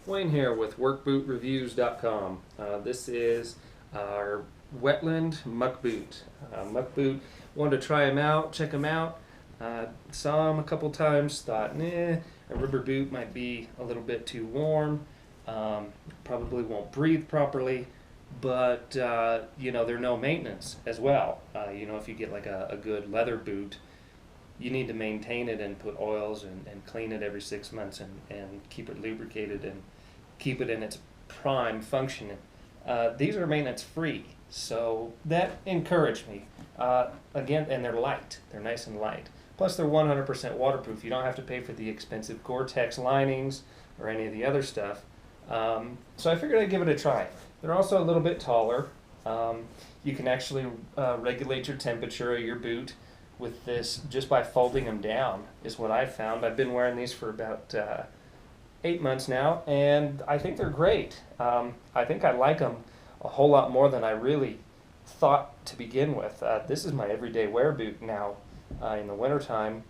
Wayne here with WorkBootReviews.com. This is our wetland muck boot. Muck boot, wanted to try them out, check them out. Saw them a couple times, thought, nah, a rubber boot might be a little bit too warm. Probably won't breathe properly, but you know, they're no maintenance as well. You know, if you get like a good leather boot, you need to maintain it and put oils and clean it every 6 months and keep it lubricated and keep it in its prime function. These are maintenance free, so that encouraged me. Again, and they're light. They're nice and light. Plus they're 100% waterproof. You don't have to pay for the expensive Gore-Tex linings or any of the other stuff. So I figured I'd give it a try. They're also a little bit taller. You can actually regulate your temperature of your boot with this just by folding them down, is what I've found. I've been wearing these for about 8 months now, and I think they're great. I think I like them a whole lot more than I really thought to begin with. This is my everyday wear boot now in the wintertime,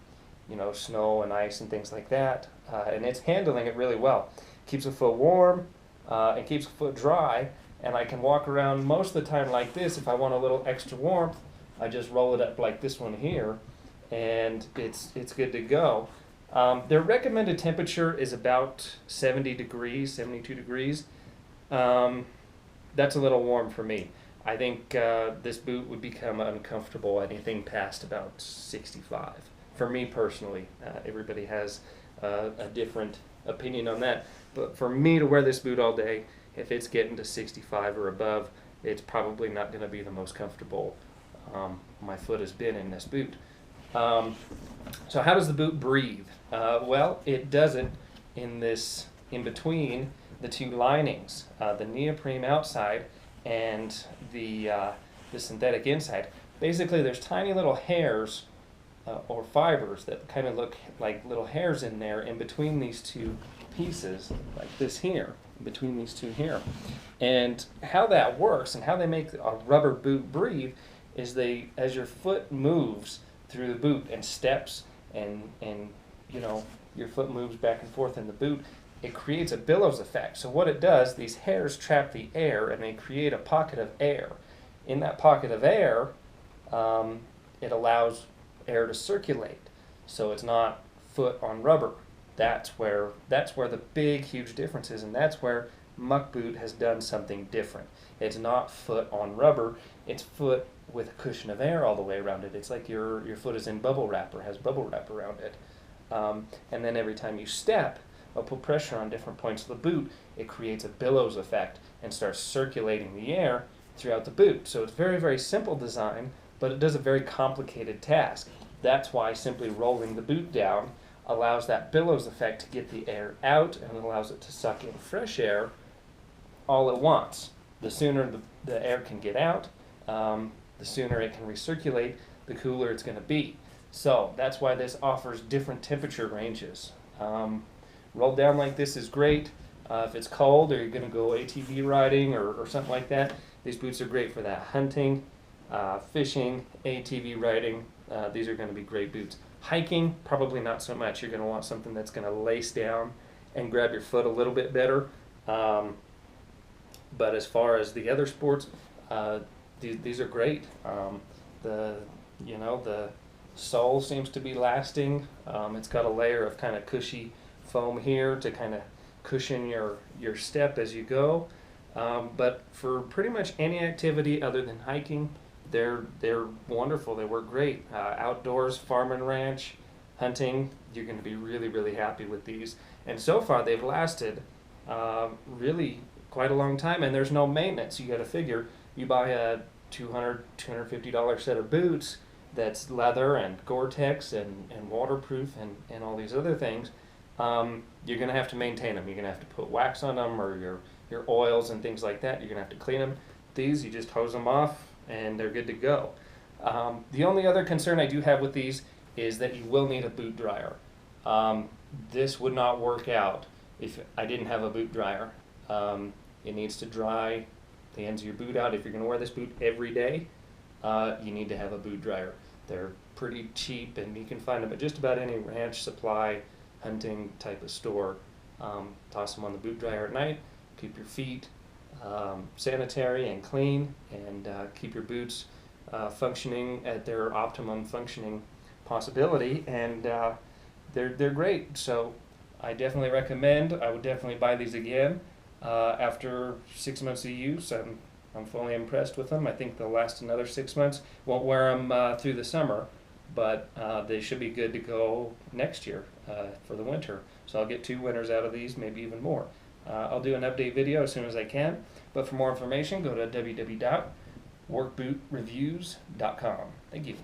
you know, snow and ice and things like that, and it's handling it really well. Keeps a foot warm, and keeps a foot dry, and I can walk around most of the time like this. If I want a little extra warmth, I just roll it up like this one here, and it's good to go. Their recommended temperature is about 70 degrees, 72 degrees. That's a little warm for me. I think this boot would become uncomfortable anything past about 65. For me personally, everybody has a different opinion on that. But for me to wear this boot all day, if it's getting to 65 or above, it's probably not going to be the most comfortable my foot has been in this boot. So how does the boot breathe? Well, it does it in between the two linings, the neoprene outside and the synthetic inside. Basically, there's tiny little hairs or fibers that kind of look like little hairs in there in between these two pieces, like this here, between these two here. And how that works and how they make a rubber boot breathe is as your foot moves through the boot and steps and you know, your foot moves back and forth in the boot, it creates a billows effect. So what it does, these hairs trap the air and they create a pocket of air. In that pocket of air, it allows air to circulate. So it's not foot on rubber. That's where the big, huge difference is, and that's where Muck Boot has done something different. It's not foot on rubber, it's foot with a cushion of air all the way around it. It's like your foot is in bubble wrap or has bubble wrap around it. And then every time you step or put pressure on different points of the boot, it creates a billows effect and starts circulating the air throughout the boot. So it's very, very simple design, but it does a very complicated task. That's why simply rolling the boot down allows that billows effect to get the air out and allows it to suck in fresh air all at once. The sooner the air can get out, the sooner it can recirculate, the cooler it's going to be. So that's why this offers different temperature ranges. Rolled down like this is great. If it's cold or you're going to go ATV riding or something like that, these boots are great for that. Hunting, fishing, ATV riding, these are going to be great boots. Hiking, probably not so much. You're going to want something that's going to lace down and grab your foot a little bit better. But as far as the other sports, these are great. The sole seems to be lasting. It's got a layer of kind of cushy foam here to kind of cushion your step as you go. But for pretty much any activity other than hiking, they're wonderful. They work great. Outdoors, farm and ranch, hunting, you're going to be really, really happy with these. And so far they've lasted really quite a long time, and there's no maintenance. You got to figure, you buy a $200, $250 set of boots that's leather and Gore-Tex and waterproof and all these other things, you're going to have to maintain them. You're going to have to put wax on them or your oils and things like that. You're going to have to clean them. These, you just hose them off and they're good to go. The only other concern I do have with these is that you will need a boot dryer. This would not work out if I didn't have a boot dryer. It needs to dry the ends of your boot out. If you're going to wear this boot every day, you need to have a boot dryer. They're pretty cheap and you can find them at just about any ranch supply hunting type of store. Toss them on the boot dryer at night. Keep your feet sanitary and clean, and keep your boots functioning at their optimum functioning possibility, and they're great. So I definitely recommend. I would definitely buy these again. After 6 months of use, I'm fully impressed with them. I think they'll last another 6 months. Won't wear them through the summer, but they should be good to go next year for the winter. So I'll get 2 winters out of these, maybe even more. I'll do an update video as soon as I can, but for more information, go to www.workbootreviews.com. Thank you.